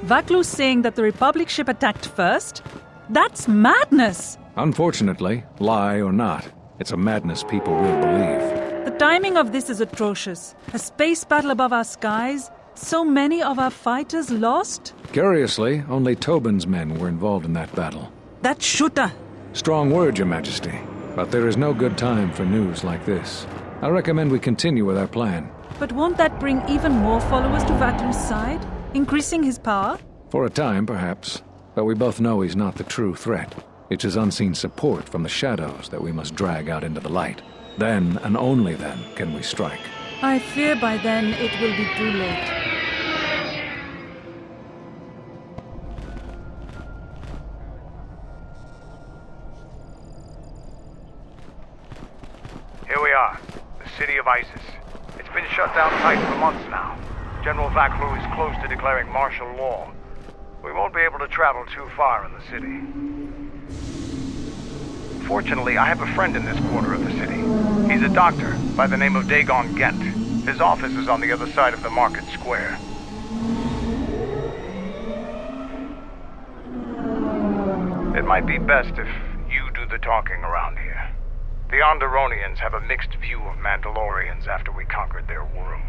Vaklu's saying that the Republic ship attacked first? That's madness! Unfortunately, lie or not, it's a madness people will believe. The timing of this is atrocious. A space battle above our skies, so many of our fighters lost? Curiously, only Tobin's men were involved in that battle. That shooter! Strong word, Your Majesty, but there is no good time for news like this. I recommend we continue with our plan. But won't that bring even more followers to Vaklu's side? Increasing his power? For a time, perhaps. But we both know he's not the true threat. It's his unseen support from the shadows that we must drag out into the light. Then, and only then, can we strike. I fear by then it will be too late. Here we are, the city of ISIS. It's been shut down tight for months now. General Vaklu is close to declaring martial law. We won't be able to travel too far in the city. Fortunately, I have a friend in this quarter of the city. He's a doctor by the name of Dagon Gent. His office is on the other side of the market square. It might be best if you do the talking around here. The Onderonians have a mixed view of Mandalorians after we conquered their world.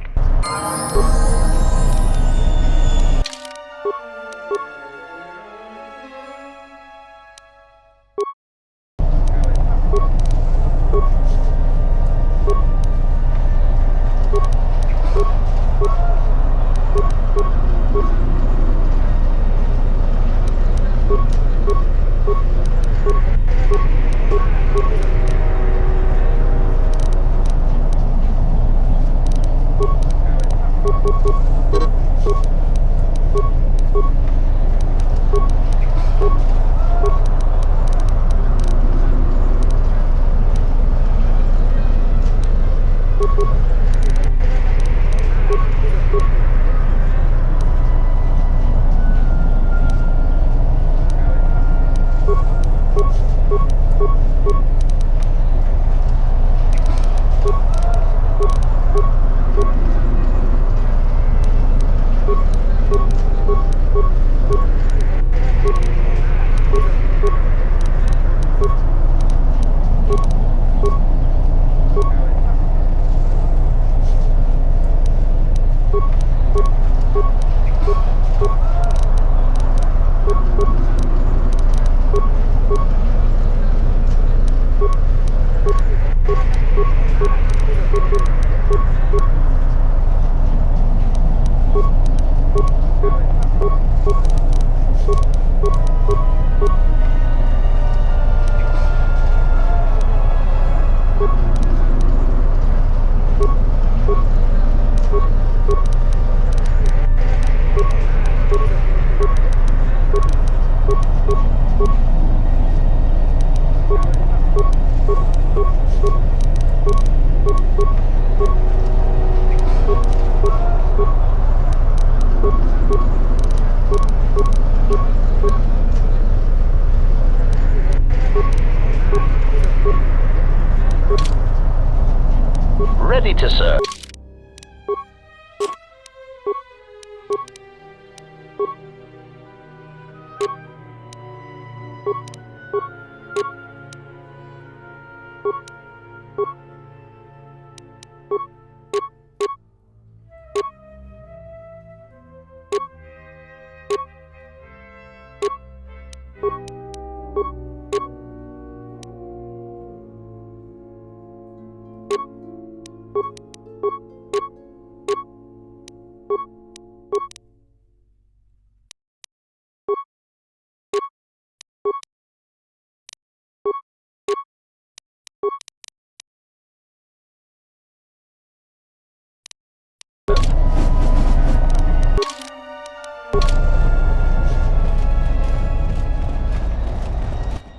Ready to serve.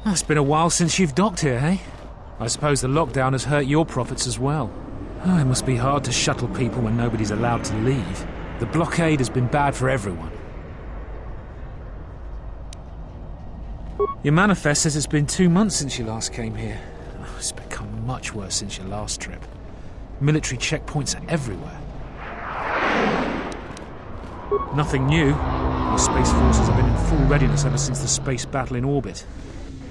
It's been a while since you've docked here, eh? I suppose the lockdown has hurt your profits as well. Oh, it must be hard to shuttle people when nobody's allowed to leave. The blockade has been bad for everyone. Your manifest says it's been 2 months since you last came here. Oh, it's become much worse since your last trip. Military checkpoints are everywhere. Nothing new. Our space forces have been in full readiness ever since the space battle in orbit.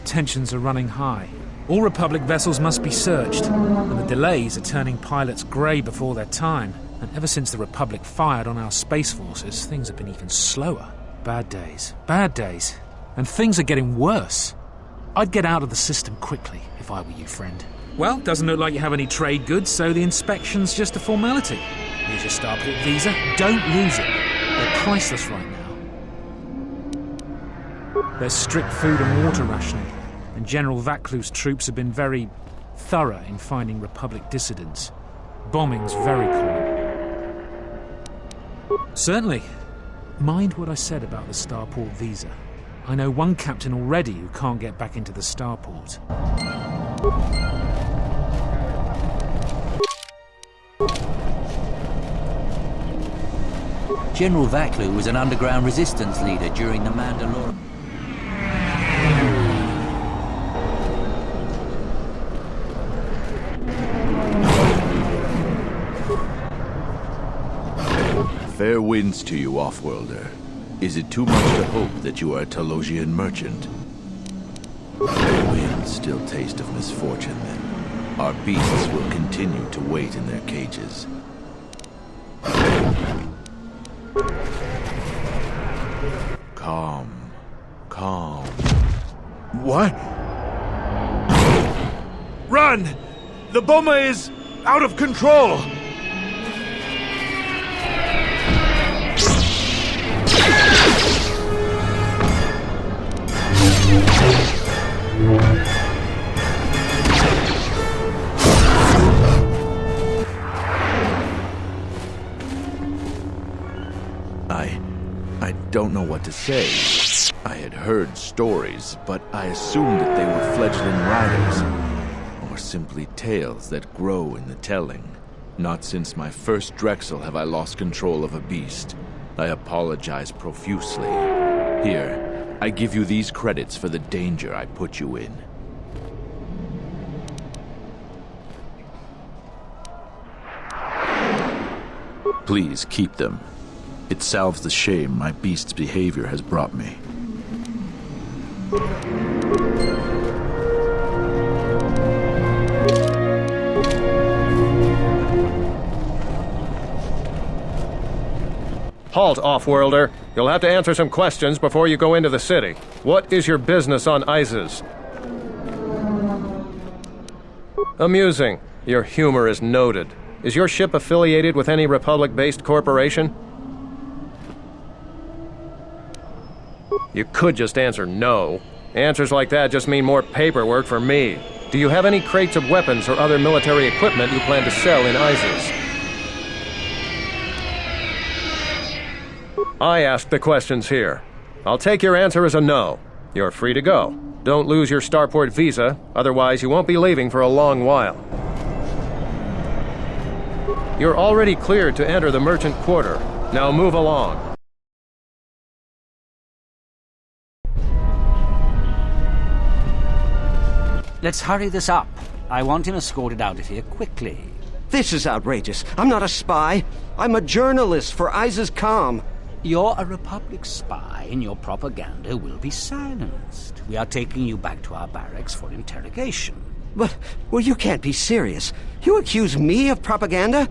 Tensions are running high. All Republic vessels must be searched, and the delays are turning pilots grey before their time. And ever since the Republic fired on our space forces, things have been even slower. Bad days. Bad days. And things are getting worse. I'd get out of the system quickly, if I were you, friend. Well, doesn't look like you have any trade goods, so the inspection's just a formality. Here's your starport visa. Don't lose it. They're priceless right now. There's strict food and water rationing, and General Vaklu's troops have been very thorough in finding Republic dissidents. Bombing's very common. Certainly. Mind what I said about the starport visa. I know one captain already who can't get back into the starport. General Vaklu was an underground resistance leader during the Mandalorian. Fair winds to you, Offworlder. Is it too much to hope that you are a Telosian merchant? The winds still taste of misfortune, then. Our beasts will continue to wait in their cages. Calm. Calm. What? Run! The bomber is out of control! I don't know what to say. I had heard stories, but I assumed that they were fledgling riders, or simply tales that grow in the telling. Not since my first Drexel have I lost control of a beast. I apologize profusely. Here, I give you these credits for the danger I put you in. Please keep them. It salves the shame my beast's behavior has brought me. Halt, Offworlder. You'll have to answer some questions before you go into the city. What is your business on Isis? Amusing. Your humor is noted. Is your ship affiliated with any Republic-based corporation? You could just answer no. Answers like that just mean more paperwork for me. Do you have any crates of weapons or other military equipment you plan to sell in Isis? I asked the questions here. I'll take your answer as a no. You're free to go. Don't lose your starport visa, otherwise you won't be leaving for a long while. You're already cleared to enter the merchant quarter. Now move along. Let's hurry this up. I want him escorted out of here quickly. This is outrageous. I'm not a spy. I'm a journalist for Isis Com. You're a Republic spy, and your propaganda will be silenced. We are taking you back to our barracks for interrogation. But, well, you can't be serious. You accuse me of propaganda?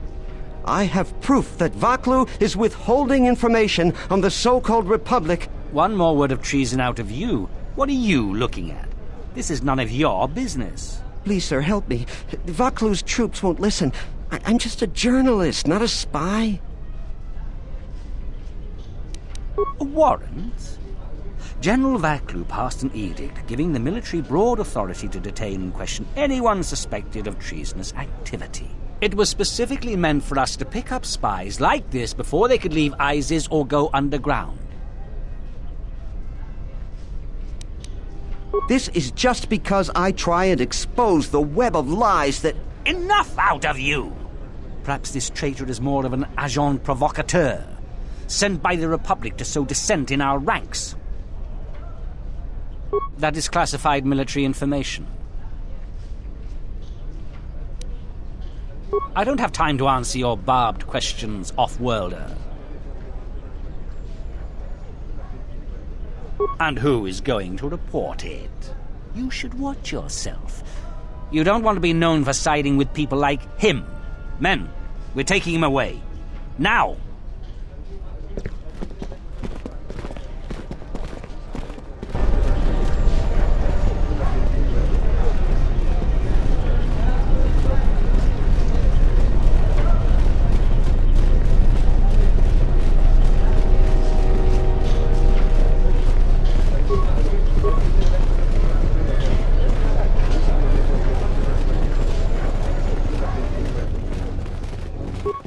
I have proof that Vaklu is withholding information on the so-called Republic. One more word of treason out of you. What are you looking at? This is none of your business. Please, sir, help me. Vaklu's troops won't listen. I'm just a journalist, not a spy. A warrant? General Vaklu passed an edict giving the military broad authority to detain and question anyone suspected of treasonous activity. It was specifically meant for us to pick up spies like this before they could leave Isis or go underground. This is just because I try and expose the web of lies that... Enough out of you! Perhaps this traitor is more of an agent provocateur, sent by the Republic to sow dissent in our ranks. That is classified military information. I don't have time to answer your barbed questions, Off-worlder. And who is going to report it? You should watch yourself. You don't want to be known for siding with people like him. Men, we're taking him away. Now!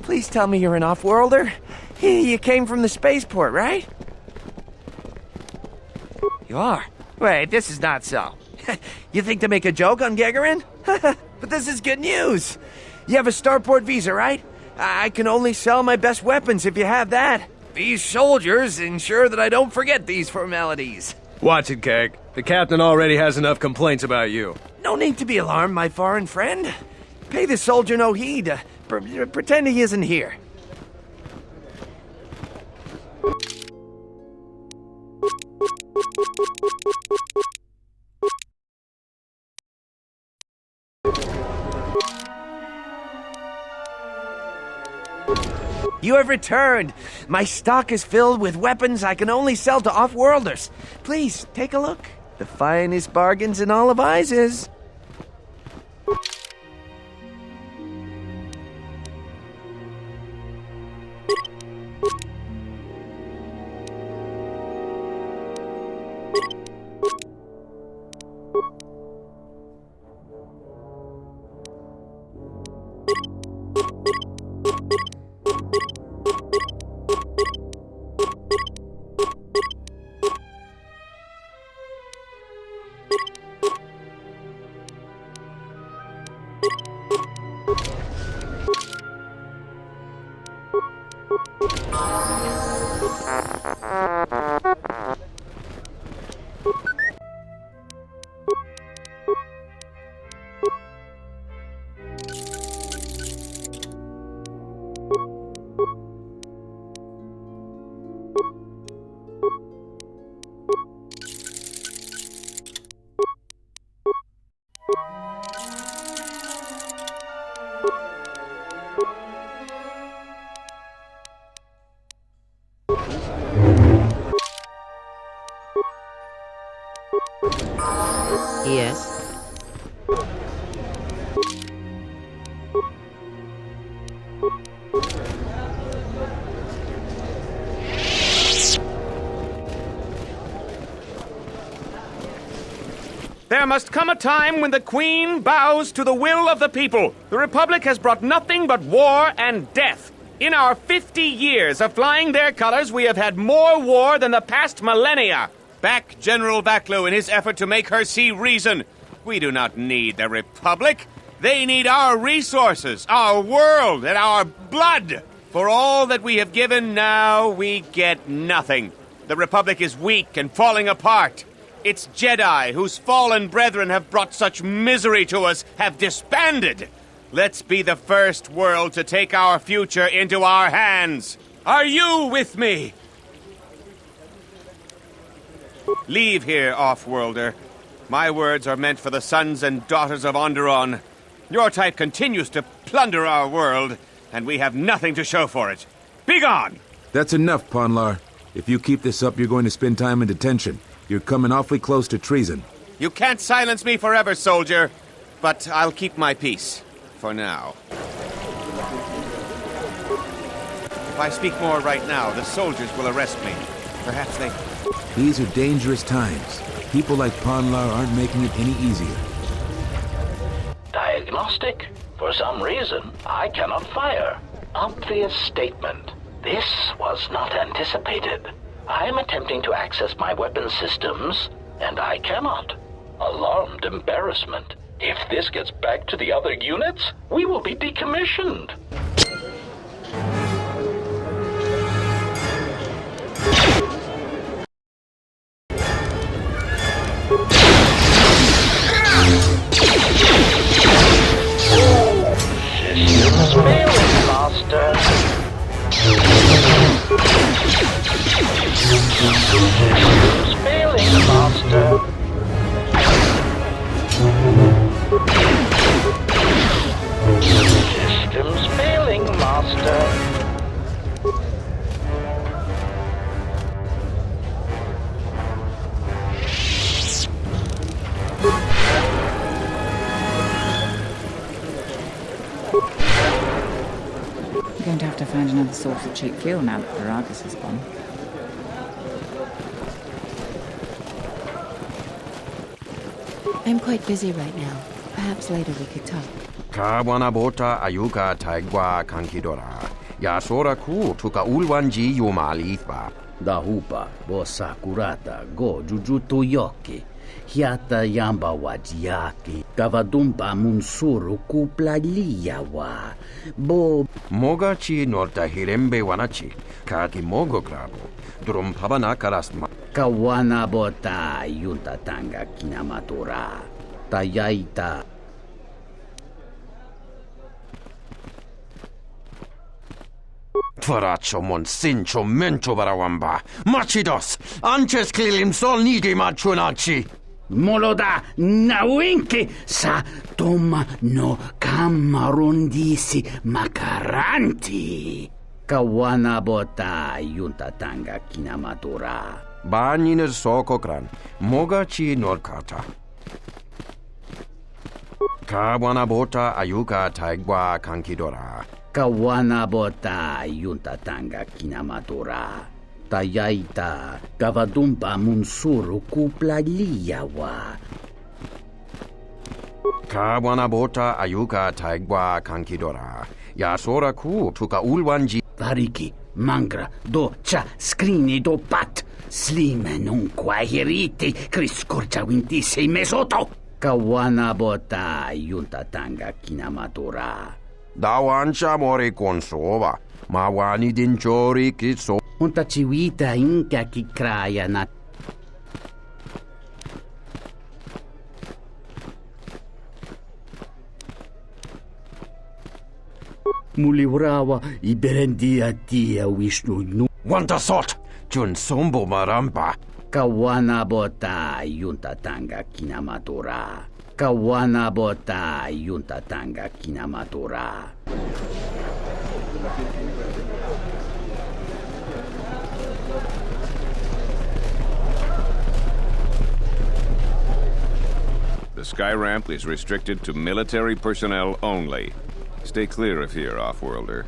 Please tell me you're an off-worlder. You came from the spaceport, right? You are? Wait, this is not so. You think to make a joke on Gagarin? But this is good news. You have a starport visa, right? I can only sell my best weapons if you have that. These soldiers ensure that I don't forget these formalities. Watch it, Keg. The captain already has enough complaints about you. No need to be alarmed, my foreign friend. Pay the soldier no heed. Pretend he isn't here. You have returned. My stock is filled with weapons I can only sell to off-worlders. Please, take a look. The finest bargains in all of Isis. Yes. There must come a time when the Queen bows to the will of the people. The Republic has brought nothing but war and death. In our 50 years of flying their colors, we have had more war than the past millennia. Back General Vaklu in his effort to make her see reason. We do not need the Republic. They need our resources, our world, and our blood. For all that we have given, now we get nothing. The Republic is weak and falling apart. Its Jedi, whose fallen brethren have brought such misery to us, have disbanded. Let's be the first world to take our future into our hands. Are you with me? Leave here, off-worlder. My words are meant for the sons and daughters of Onderon. Your type continues to plunder our world, and we have nothing to show for it. Be gone! That's enough, Ponlar. If you keep this up, you're going to spend time in detention. You're coming awfully close to treason. You can't silence me forever, soldier. But I'll keep my peace. For now. If I speak more right now, the soldiers will arrest me. Perhaps they... These are dangerous times. People like Ponlar aren't making it any easier. Diagnostic? For some reason, I cannot fire. Obvious statement. This was not anticipated. I am attempting to access my weapon systems, and I cannot. Alarmed embarrassment. If this gets back to the other units, we will be decommissioned. Systems failing, Master. Systems failing. Systems failing, Master. We're going to have to find another source of cheap fuel now that Varagus is gone. I'm quite busy right now. Perhaps later we could talk. Kawana bota ayuka taigwa kankidora. Yasora ku tuka ulwanji yumalitba. Dahupa, bosakurata, go jujuto yoki. Hiata yamba wajiaki. Kavadumpa munsuru kupla liyawa. Bo. Mogachi norta hirembe wanachi. Kaki mogo krabo. Drum pabana karasma. Kawana bota yunta tanga kinamatura. Tayaita. Tvaracho monsincho mencho barawamba. Machidos. Anches klilim sol nigi machunachi. Moloda nawinki sa toma no kamarundisi makaranti. Kawana bota yunta tanga kinamatura. Baniner sokokran. Mogachi norkata. Kawana bota ayuka taigwa kankidora. Kawana bota yunta tanga kinamatura. Tayaita kavadumpa munsuru kupla liyawa. Kawana bota ayuka taigwa kankidora. Yasora ku tuka ulwanji. Variki, mangra, do cha skrini do pat. Slime non quahiriti, criscorcia wintisi mesoto. Kawana bota yunta tanga kinamatura. Dawancha mori konsova. Mawani dinchori kitso. Unta chiwita inka kikraya na. Muliwrawa iberendia tia Vishnu nu. Wanta sot. Jun sombo marampa. Kawana bota yunta tanga kinamatura. Kawana bota yunta tanga kinamatura. The sky ramp is restricted to military personnel only. Stay clear of here, Offworlder.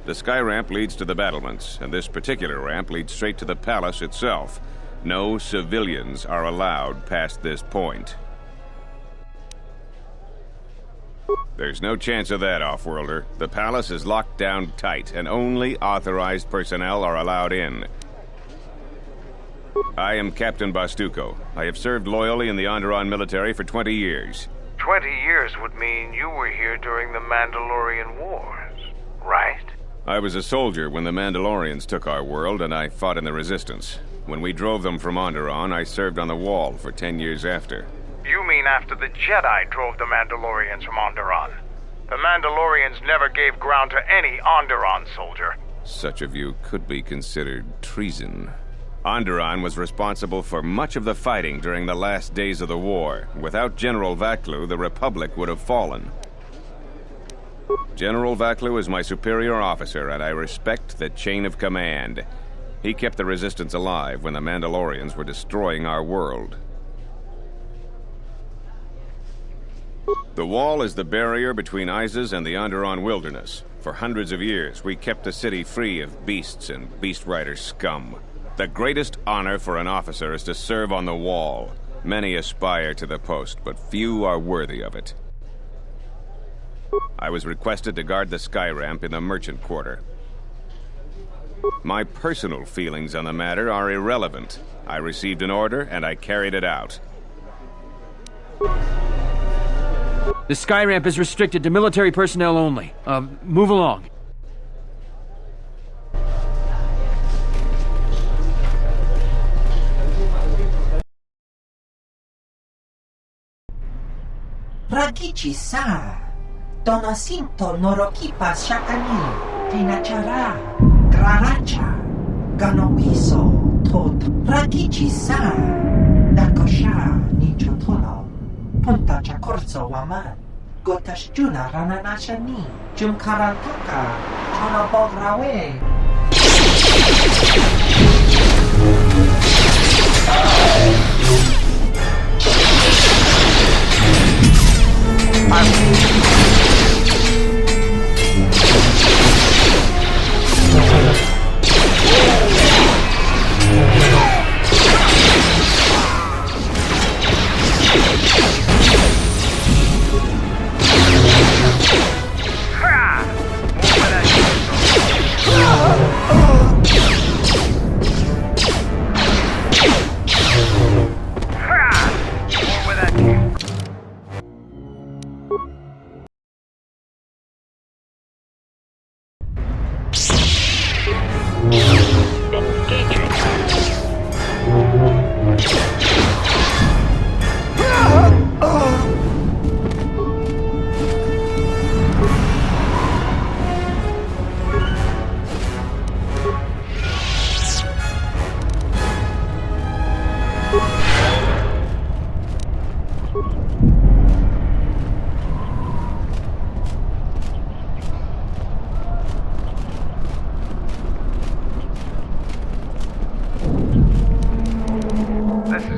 The sky ramp leads to the battlements, and this particular ramp leads straight to the palace itself. No civilians are allowed past this point. There's no chance of that, Offworlder. The palace is locked down tight, and only authorized personnel are allowed in. I am Captain Bastuco. I have served loyally in the Onderon military for 20 years. 20 years would mean you were here during the Mandalorian Wars, right? I was a soldier when the Mandalorians took our world, and I fought in the Resistance. When we drove them from Onderon, I served on the Wall for 10 years after. You mean after the Jedi drove the Mandalorians from Onderon? The Mandalorians never gave ground to any Onderon soldier. Such of you could be considered treason. Onderon was responsible for much of the fighting during the last days of the war. Without General Vaklu, the Republic would have fallen. General Vaklu is my superior officer, and I respect the chain of command. He kept the Resistance alive when the Mandalorians were destroying our world. The Wall is the barrier between Isis and the Onderon wilderness. For hundreds of years, we kept the city free of beasts and Beast Rider scum. The greatest honor for an officer is to serve on the Wall. Many aspire to the post, but few are worthy of it. I was requested to guard the sky ramp in the merchant quarter. My personal feelings on the matter are irrelevant. I received an order, and I carried it out. The sky ramp is restricted to military personnel only. Move along. Rakichi sa, Donasinto norokipa shakani, Tinachara, Graracha, Ganowiso, Tot, Rakichi sa, Nakosha, Nichotolo, punta cha corso waman. Gotash juna rananashani. Jum karataka. Chana bograwe.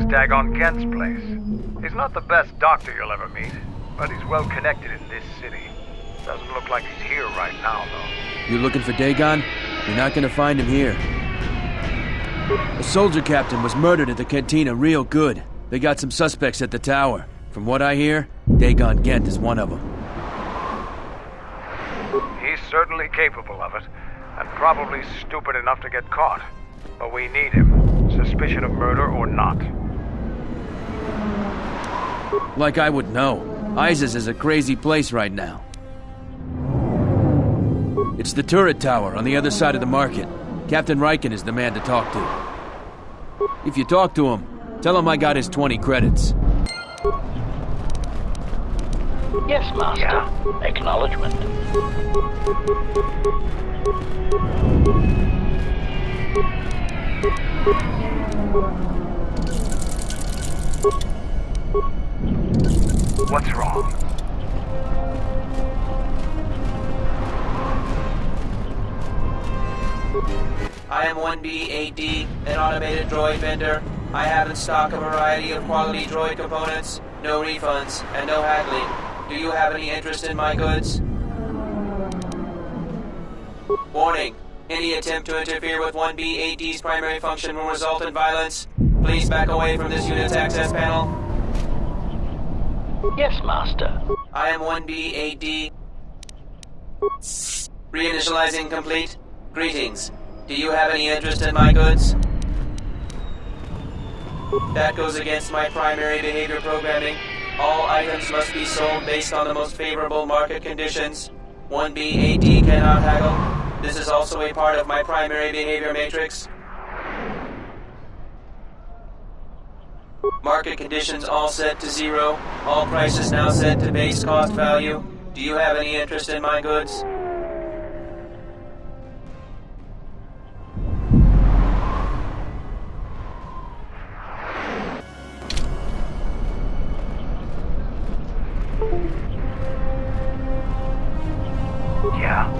Dagon Kent's place. He's not the best doctor you'll ever meet, but he's well connected in this city. Doesn't look like he's here right now, though. You're looking for Dagon? You're not gonna find him here. A soldier captain was murdered at the cantina real good. They got some suspects at the tower. From what I hear, Dagon Gent is one of them. He's certainly capable of it, and probably stupid enough to get caught. But we need him, suspicion of murder or not. Like I would know. Isis is a crazy place right now. It's the turret tower on the other side of the market. Captain Riken is the man to talk to. If you talk to him, tell him I got his 20 credits. Yes, Master. Yeah. Acknowledgement. What's wrong? I am 1B8D, an automated droid vendor. I have in stock a variety of quality droid components, no refunds, and no haggling. Do you have any interest in my goods? Warning. Any attempt to interfere with 1B8D's primary function will result in violence. Please back away from this unit's access panel. Yes, Master. I am 1B8D. Reinitializing complete. Greetings. Do you have any interest in my goods? That goes against my primary behavior programming. All items must be sold based on the most favorable market conditions. 1B8D cannot haggle. This is also a part of my primary behavior matrix. Market conditions all set to 0. All prices now set to base cost value. Do you have any interest in my goods? Yeah.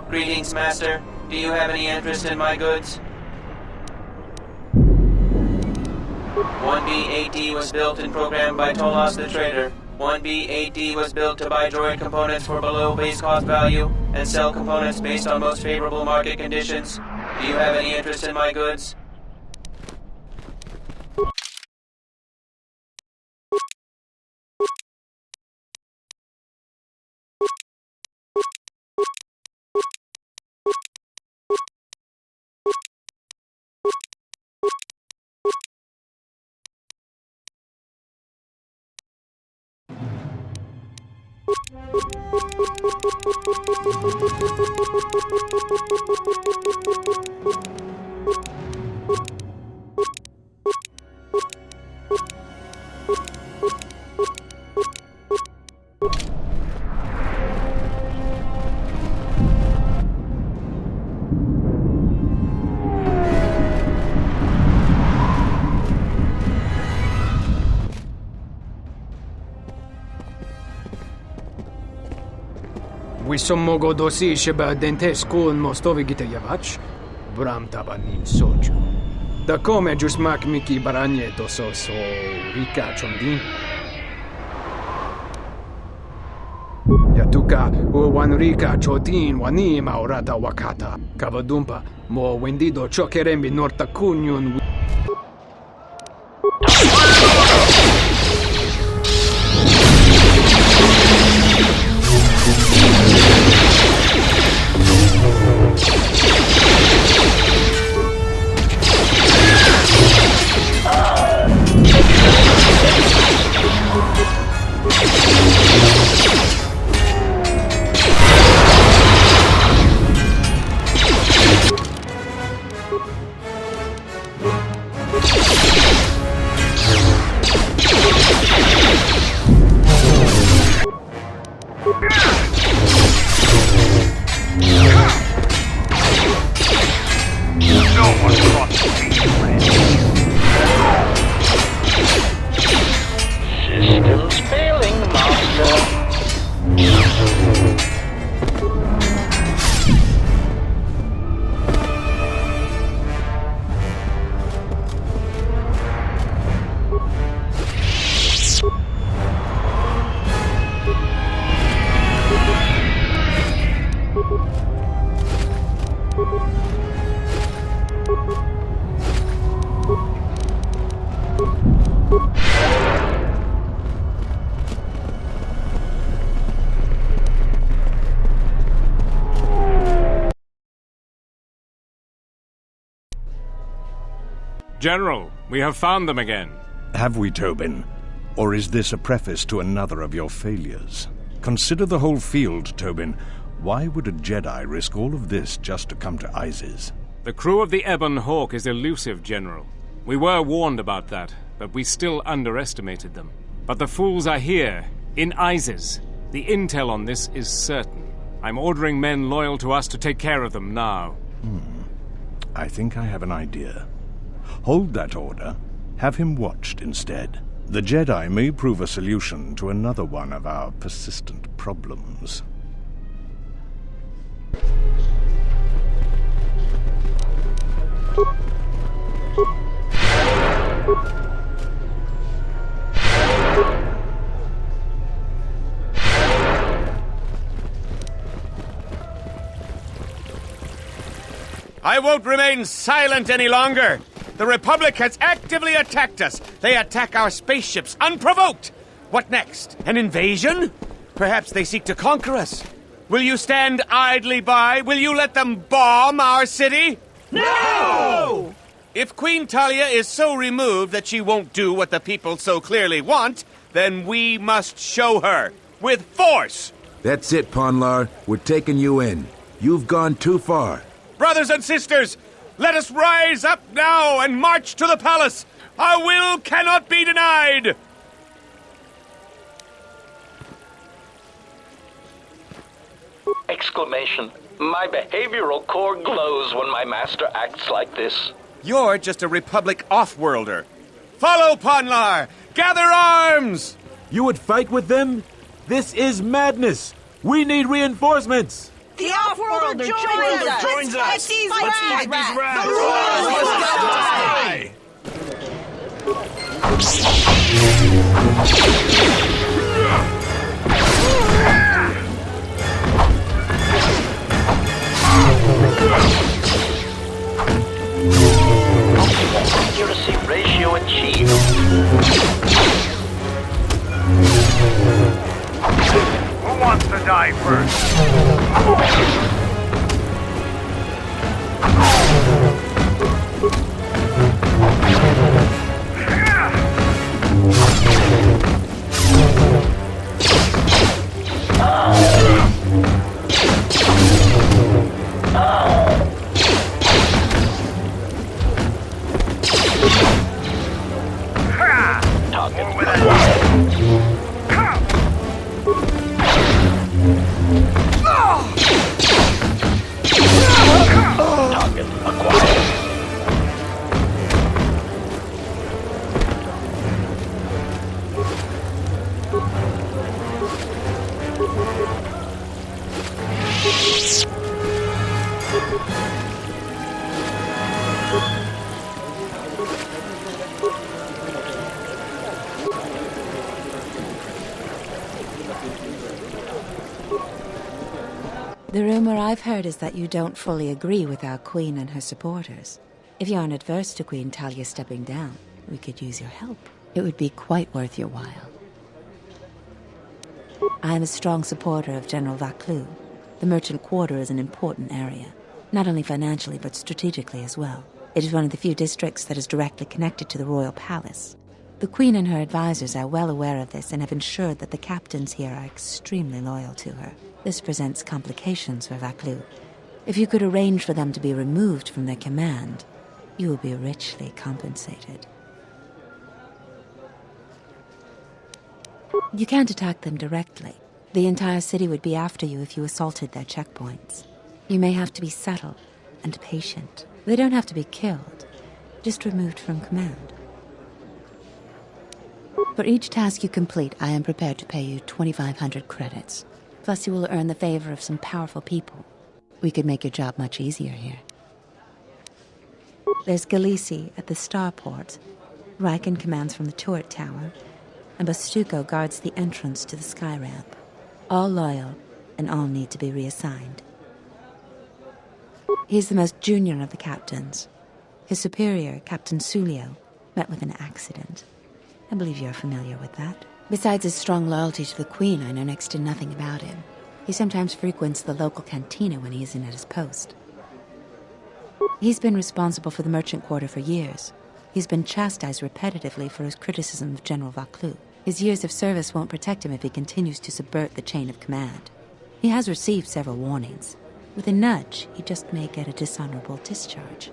Greetings, Master. Do you have any interest in my goods? 1B8D was built and programmed by Tolos the Trader. 1B8D was built to buy droid components for below base cost value and sell components based on most favorable market conditions. Do you have any interest in my goods? Wisommogo dosi sheba dentesku mostovi gitayavach, Bram tabanim soju. Da come giusmak miki baranye dosos o rika chondin. Yatuka o wanrika chotin wani maurata wakata. Kavadumpa mo wendido chokerembi norta kunyun. Systems failing, Master. General, we have found them again. Have we, Tobin? Or is this a preface to another of your failures? Consider the whole field, Tobin. Why would a Jedi risk all of this just to come to Isis? The crew of the Ebon Hawk is elusive, General. We were warned about that, but we still underestimated them. But the fools are here, in Isis. The intel on this is certain. I'm ordering men loyal to us to take care of them now. I think I have an idea. Hold that order. Have him watched instead. The Jedi may prove a solution to another one of our persistent problems. I won't remain silent any longer. The Republic has actively attacked us. They attack our spaceships unprovoked. What next? An invasion? Perhaps they seek to conquer us. Will you stand idly by? Will you let them bomb our city? No! If Queen Talia is so removed that she won't do what the people so clearly want, then we must show her. With force! That's it, Ponlar. We're taking you in. You've gone too far. Brothers and sisters, let us rise up now and march to the palace. Our will cannot be denied. Exclamation. My behavioral core glows when my master acts like this. You're just a Republic off-worlder. Follow Ponlar! Gather arms! You would fight with them? This is madness! We need reinforcements! The Off-Worlder joins us! Let's fight these rats! The Royals must die! Accuracy ratio achieved. Who wants to die first? The rumor I've heard is that you don't fully agree with our queen and her supporters. If you aren't adverse to Queen Talia stepping down, we could use your help. It would be quite worth your while. I am a strong supporter of General Vaclu. The merchant quarter is an important area, not only financially but strategically as well. It is one of the few districts that is directly connected to the royal palace. The queen and her advisors are well aware of this and have ensured that the captains here are extremely loyal to her. This presents complications for Vaclu. If you could arrange for them to be removed from their command, you will be richly compensated. You can't attack them directly. The entire city would be after you if you assaulted their checkpoints. You may have to be subtle and patient. They don't have to be killed, just removed from command. For each task you complete, I am prepared to pay you 2,500 credits. Plus you will earn the favor of some powerful people. We could make your job much easier here. There's Galisi at the starport. Riken commands from the turret tower, and Bastuco guards the entrance to the sky ramp. All loyal, and all need to be reassigned. He's the most junior of the captains. His superior, Captain Sulio, met with an accident. I believe you're familiar with that. Besides his strong loyalty to the Queen, I know next to nothing about him. He sometimes frequents the local cantina when he isn't at his post. He's been responsible for the merchant quarter for years. He's been chastised repetitively for his criticism of General Vaclu. His years of service won't protect him if he continues to subvert the chain of command. He has received several warnings. With a nudge, he just may get a dishonorable discharge.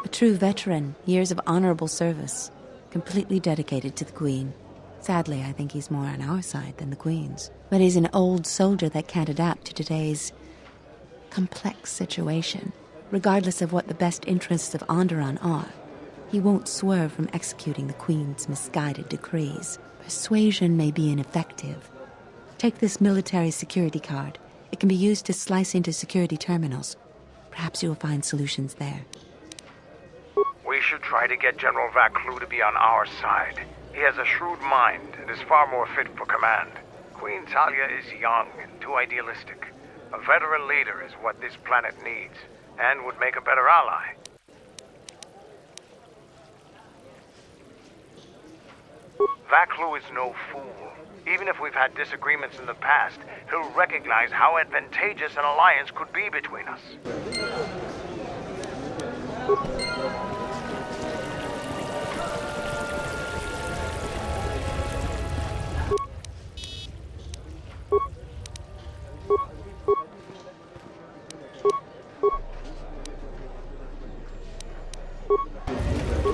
A true veteran, years of honorable service, completely dedicated to the Queen. Sadly, I think he's more on our side than the Queen's. But he's an old soldier that can't adapt to today's complex situation. Regardless of what the best interests of Onderon are, he won't swerve from executing the Queen's misguided decrees. Persuasion may be ineffective. Take this military security card. It can be used to slice into security terminals. Perhaps you'll find solutions there. We should try to get General Vaclu to be on our side. He has a shrewd mind and is far more fit for command. Queen Talia is young and too idealistic. A veteran leader is what this planet needs, and would make a better ally. Vaclu is no fool. Even if we've had disagreements in the past, he'll recognize how advantageous an alliance could be between us.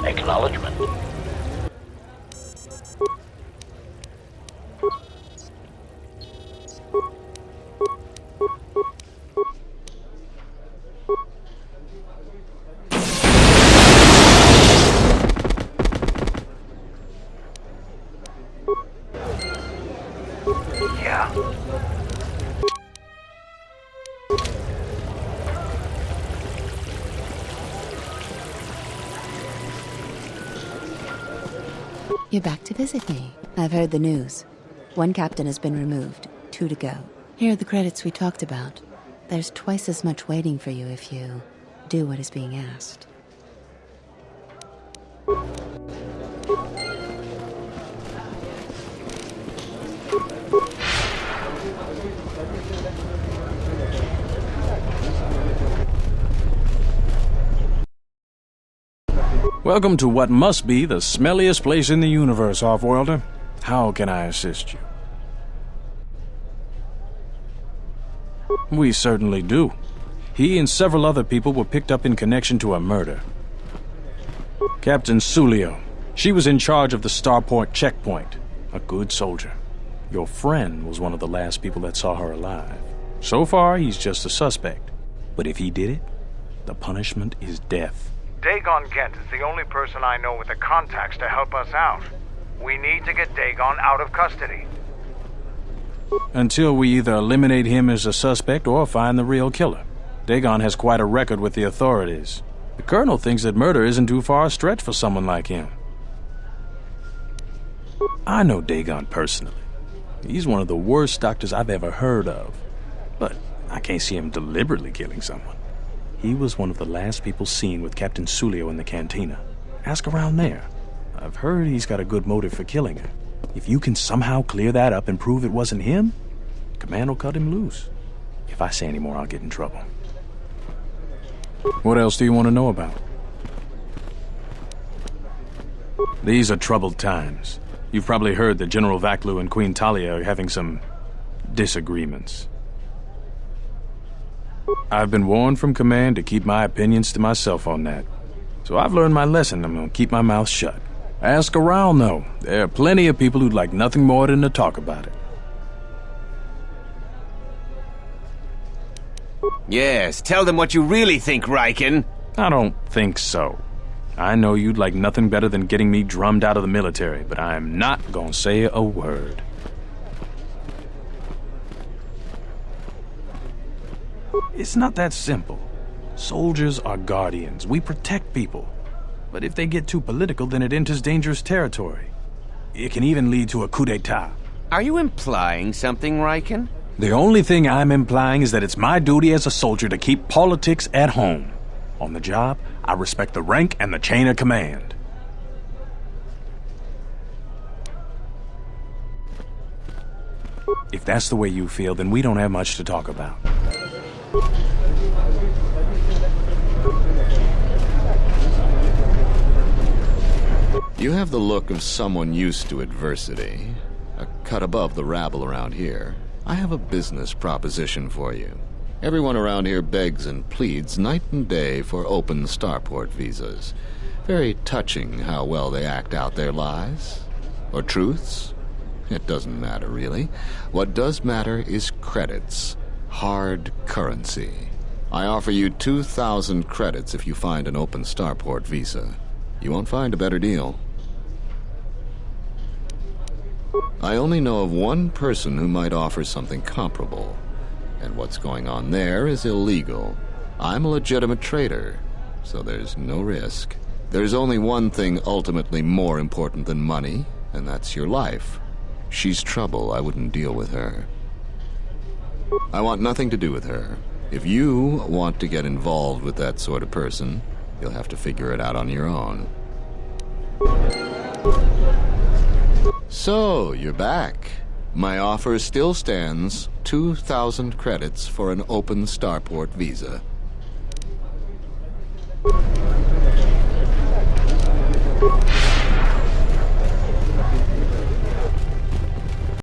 Acknowledgement. Yeah. You're back to visit me. I've heard the news. One captain has been removed, 2 to go. Here are the credits we talked about. There's twice as much waiting for you if you do what is being asked. Welcome to what must be the smelliest place in the universe, Offworlder. How can I assist you? We certainly do. He and several other people were picked up in connection to a murder. Captain Sulio. She was in charge of the starport checkpoint. A good soldier. Your friend was one of the last people that saw her alive. So far, he's just a suspect. But if he did it, the punishment is death. Dagon Gent is the only person I know with the contacts to help us out. We need to get Dagon out of custody. Until we either eliminate him as a suspect or find the real killer. Dagon has quite a record with the authorities. The Colonel thinks that murder isn't too far a stretch for someone like him. I know Dagon personally. He's one of the worst doctors I've ever heard of. But I can't see him deliberately killing someone. He was one of the last people seen with Captain Sulio in the cantina. Ask around there. I've heard he's got a good motive for killing her. If you can somehow clear that up and prove it wasn't him, Command will cut him loose. If I say any more, I'll get in trouble. What else do you want to know about? These are troubled times. You've probably heard that General Vaklu and Queen Talia are having some disagreements. I've been warned from Command to keep my opinions to myself on that. So I've learned my lesson. I'm going to keep my mouth shut. Ask around, though. There are plenty of people who'd like nothing more than to talk about it. Yes, tell them what you really think, Riken. I don't think so. I know you'd like nothing better than getting me drummed out of the military, but I'm not gonna say a word. It's not that simple. Soldiers are guardians. We protect people. But if they get too political, then it enters dangerous territory. It can even lead to a coup d'etat. Are you implying something, Riken? The only thing I'm implying is that it's my duty as a soldier to keep politics at home. On the job, I respect the rank and the chain of command. If that's the way you feel, then we don't have much to talk about. You have the look of someone used to adversity, a cut above the rabble around here. I have a business proposition for you. Everyone around here begs and pleads night and day for open starport visas. Very touching how well they act out their lies. Or truths. It doesn't matter, really. What does matter is credits. Hard currency. I offer you 2,000 credits if you find an open starport visa. You won't find a better deal. I only know of one person who might offer something comparable. And what's going on there is illegal. I'm a legitimate trader, so there's no risk. There's only one thing ultimately more important than money, and that's your life. She's trouble. I wouldn't deal with her. I want nothing to do with her. If you want to get involved with that sort of person, you'll have to figure it out on your own. So, you're back. My offer still stands, 2,000 credits for an open starport visa.